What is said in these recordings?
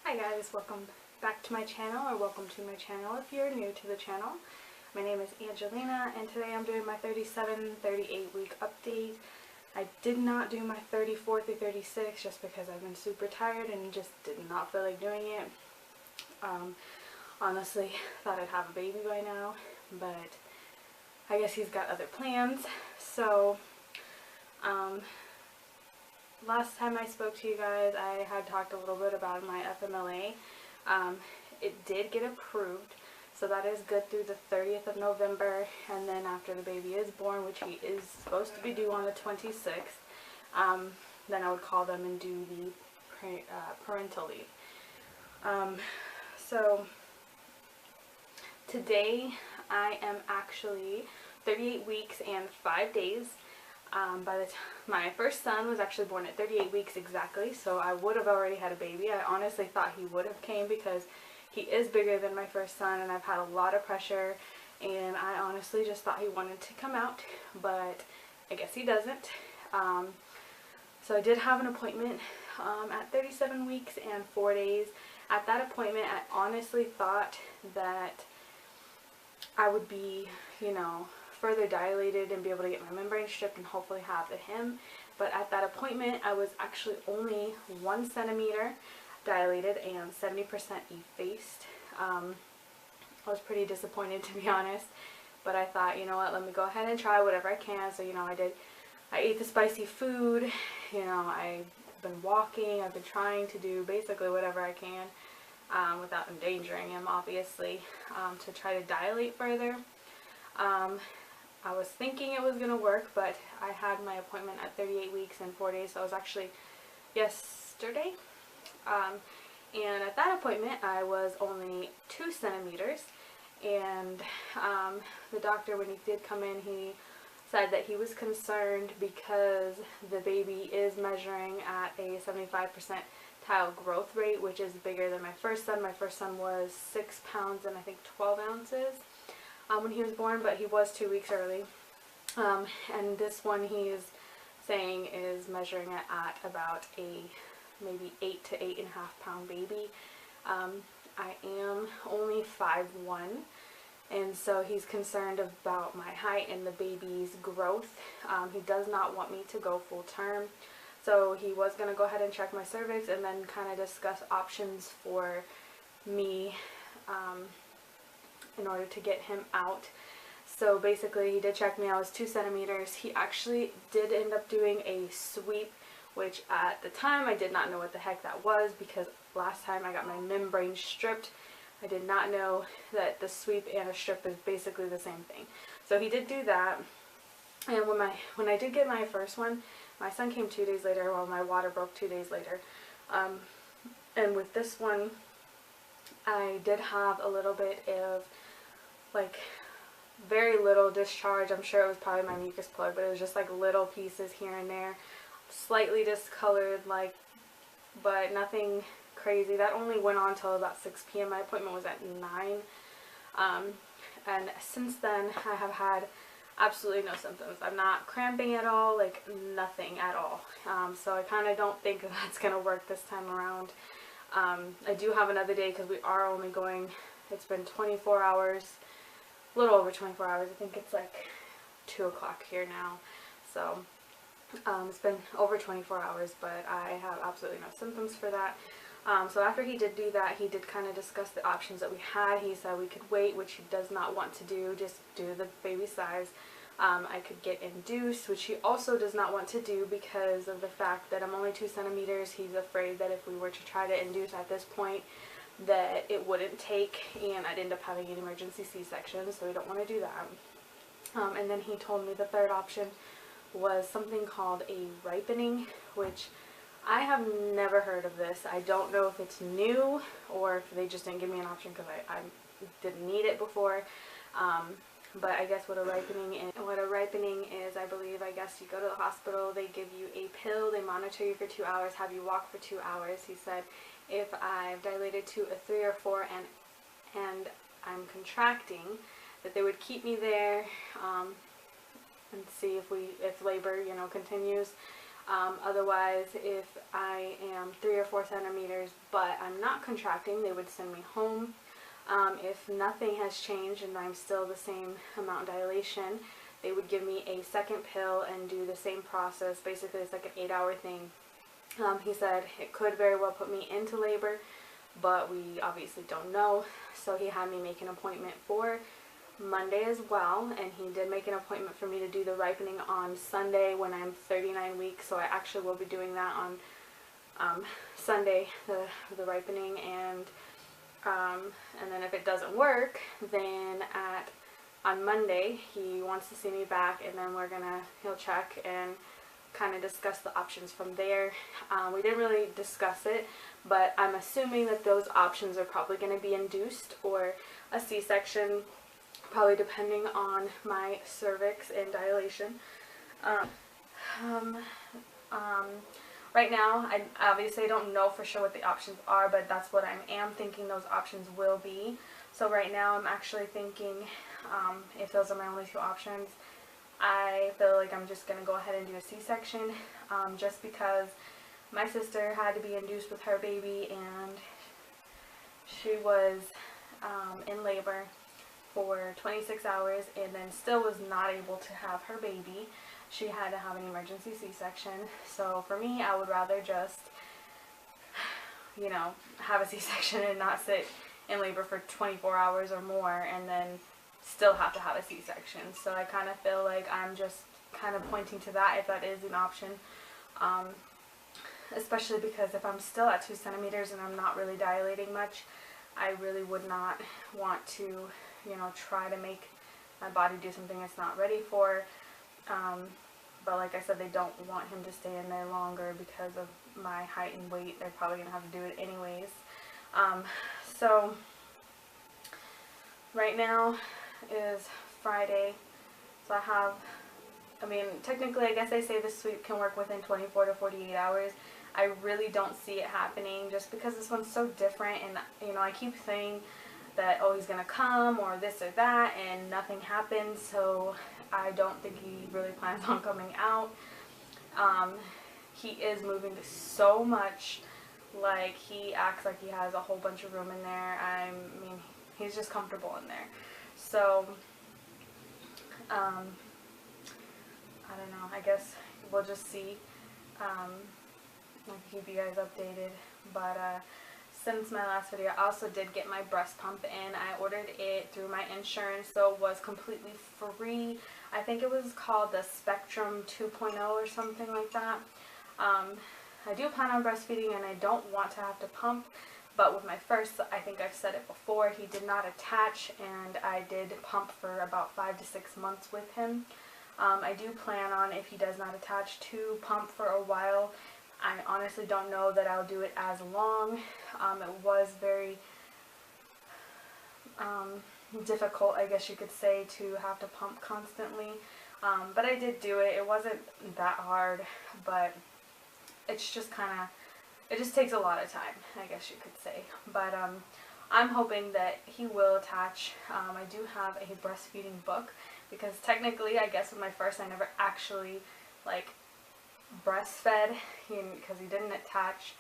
Hi guys, welcome back to my channel, or welcome to my channel if you're new to the channel. My name is Angelina and today I'm doing my 37-38 week update. I did not do my 34 through 36 just because I've been super tired and just did not feel like doing it. Honestly, thought I'd have a baby by now, but I guess he's got other plans. So, last time I spoke to you guys, I had talked a little bit about my FMLA. It did get approved, so that is good through the 30th of November, and then after the baby is born, which he is supposed to be due on the 26th, then I would call them and do the parental leave. So today I am actually 38 weeks and 5 days. My first son was actually born at 38 weeks exactly, so I would have already had a baby. I honestly thought he would have came because he is bigger than my first son and I've had a lot of pressure, and I honestly just thought he wanted to come out, but I guess he doesn't. So I did have an appointment at 37 weeks and 4 days. At that appointment, I honestly thought that I would be, further dilated and be able to get my membrane stripped and hopefully have him. But at that appointment, I was actually only 1 centimeter dilated and 70% effaced. I was pretty disappointed, to be honest, but I thought, you know what, let me go ahead and try whatever I can. So, I ate the spicy food, I've been walking, I've been trying to do basically whatever I can without endangering him, obviously, to try to dilate further. I was thinking it was going to work, but I had my appointment at 38 weeks and 4 days, so it was actually yesterday. And at that appointment, I was only 2 centimeters, and the doctor, when he did come in, he said that he was concerned because the baby is measuring at a 75% percentile growth rate, which is bigger than my first son. My first son was 6 pounds and I think 12 ounces. When he was born, but he was 2 weeks early. And this one he's saying is measuring it at about a maybe 8 to 8.5 pound baby. I am only 5'1", and so he's concerned about my height and the baby's growth. He does not want me to go full term, so he was going to go ahead and check my cervix and then kind of discuss options for me in order to get him out. So basically he did check me. I was 2 centimeters. He actually did end up doing a sweep, which at the time I did not know what the heck that was, because last time I got my membrane stripped, I did not know that the sweep and a strip is basically the same thing. So he did do that. And when I did get my first one, my son came 2 days later, while my water broke 2 days later. And with this one, I did have a little bit of, very little discharge. I'm sure it was probably my mucus plug, but it was just little pieces here and there, slightly discolored, but nothing crazy. That only went on till about 6 p.m. My appointment was at 9. And since then I have had absolutely no symptoms. I'm not cramping at all, nothing at all. So I kind of don't think that's going to work this time around. I do have another day because we are only going, it's been 24 hours, a little over 24 hours. I think it's 2 o'clock here now. So it's been over 24 hours, but I have absolutely no symptoms for that. So after he did do that, he did kind of discuss the options that we had. He said we could wait, which he does not want to do, just due to the baby size. I could get induced, which he also does not want to do because of the fact that I'm only 2 centimeters. He's afraid that if we were to try to induce at this point, that it wouldn't take and I'd end up having an emergency C-section, so we don't want to do that. And then he told me the third option was something called a ripening, which I have never heard of this. I don't know if it's new or if they just didn't give me an option because I didn't need it before. But I guess what a ripening is, I believe, I guess you go to the hospital, they give you a pill, they monitor you for 2 hours, have you walk for 2 hours. He said if I've dilated to a 3 or 4 and I'm contracting, that they would keep me there and see if labor, continues. Otherwise, if I am 3 or 4 centimeters but I'm not contracting, they would send me home. If nothing has changed and I'm still the same amount of dilation, they would give me a second pill and do the same process. Basically, it's like an 8-hour thing. He said it could very well put me into labor, but we obviously don't know. So he had me make an appointment for Monday as well, and he did make an appointment for me to do the ripening on Sunday when I'm 39 weeks. So I actually will be doing that on Sunday, the ripening, and then if it doesn't work, then on Monday he wants to see me back, and then he'll check and kind of discuss the options from there. We didn't really discuss it, but I'm assuming that those options are probably going to be induced or a C-section, probably depending on my cervix and dilation. Right now, I obviously don't know for sure what the options are, but that's what I am thinking those options will be. So right now I'm actually thinking, if those are my only 2 options, I feel like I'm just going to go ahead and do a C-section, just because my sister had to be induced with her baby, and she was in labor for 26 hours and then still was not able to have her baby. She had to have an emergency C-section. So for me, I would rather just, have a C-section and not sit in labor for 24 hours or more and then still have to have a C-section. So I kind of feel like I'm just kind of pointing to that if that is an option. Especially because if I'm still at 2 centimeters and I'm not really dilating much, I really would not want to, try to make my body do something it's not ready for. But like I said, they don't want him to stay in there longer because of my height and weight. They're probably going to have to do it anyways. So right now is Friday. So technically I guess they say the sweep can work within 24 to 48 hours. I really don't see it happening just because this one's so different, and I keep saying that, oh, he's gonna come or this or that, and nothing happens. So I don't think he really plans on coming out. He is moving so much, like he acts like he has a whole bunch of room in there. He's just comfortable in there. So I don't know, I guess we'll just see. I'll keep you guys updated. But since my last video, I also did get my breast pump in. I ordered it through my insurance, so it was completely free. I think it was called the Spectrum 2.0 or something like that. I do plan on breastfeeding and I don't want to have to pump, but with my first, I think I've said it before, he did not attach, and I did pump for about 5 to 6 months with him. I do plan on, if he does not attach, to pump for a while. I honestly don't know that I'll do it as long. It was very difficult, I guess you could say, to have to pump constantly. But I did do it. It wasn't that hard, but it's just it just takes a lot of time, I guess you could say. But I'm hoping that he will attach. I do have a breastfeeding book, because technically, I guess with my first, I never actually breastfed because he didn't attach.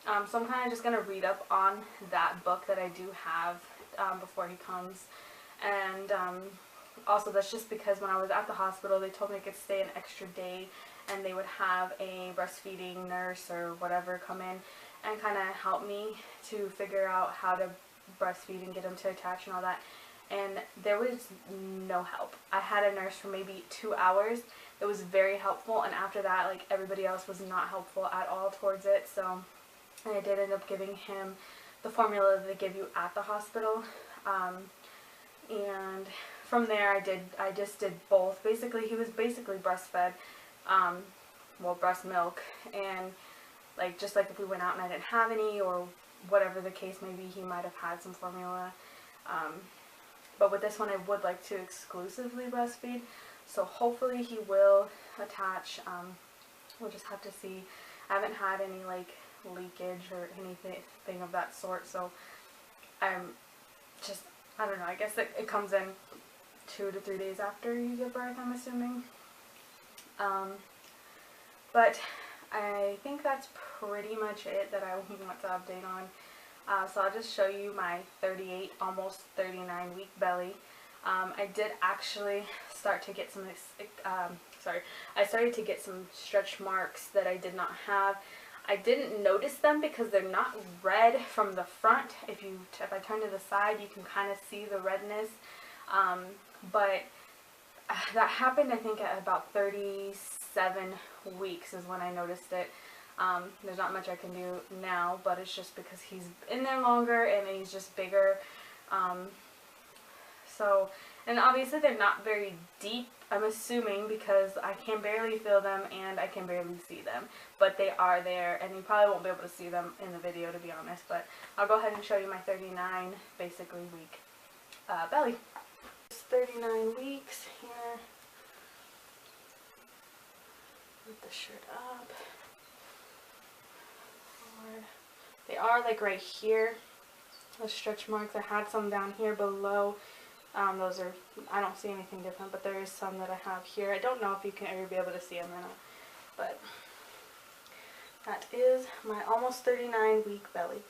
So I'm kind of just going to read up on that book that I do have before he comes. And also, that's just because when I was at the hospital, they told me I could stay an extra day, and they would have a breastfeeding nurse or whatever come in and kind of help me to figure out how to breastfeed and get him to attach and all that. And there was no help. I had a nurse for maybe 2 hours. It was very helpful, and after that, everybody else was not helpful at all towards it. So I did end up giving him the formula that they give you at the hospital. And from there, I just did both. Basically, he was basically breastfed, breast milk, and just like if we went out and I didn't have any, or whatever the case may be, he might have had some formula. But with this one, I would like to exclusively breastfeed, so hopefully he will attach. We'll just have to see. I haven't had any leakage or anything of that sort, so I don't know, I guess it comes in 2 to 3 days after you give birth, I'm assuming. But I think that's pretty much it that I want to update on. So I'll just show you my 38, almost 39 week belly. I did actually start to get some, I started to get some stretch marks that I did not have. I didn't notice them because they're not red from the front. If I turn to the side, you can kind of see the redness. But that happened, I think, at about 37 weeks is when I noticed it. There's not much I can do now, but it's just because he's in there longer and he's just bigger. And obviously they're not very deep, I'm assuming, because I can barely feel them and I can barely see them. But they are there, and you probably won't be able to see them in the video, to be honest. But I'll go ahead and show you my 39, basically, week belly. It's 39 weeks here. Put the shirt up. Forward. They are like right here, the stretch marks. I had some down here below. Those are, I don't see anything different, but there is some that I have here. I don't know if you can ever be able to see them or not, but that is my almost 39 week belly.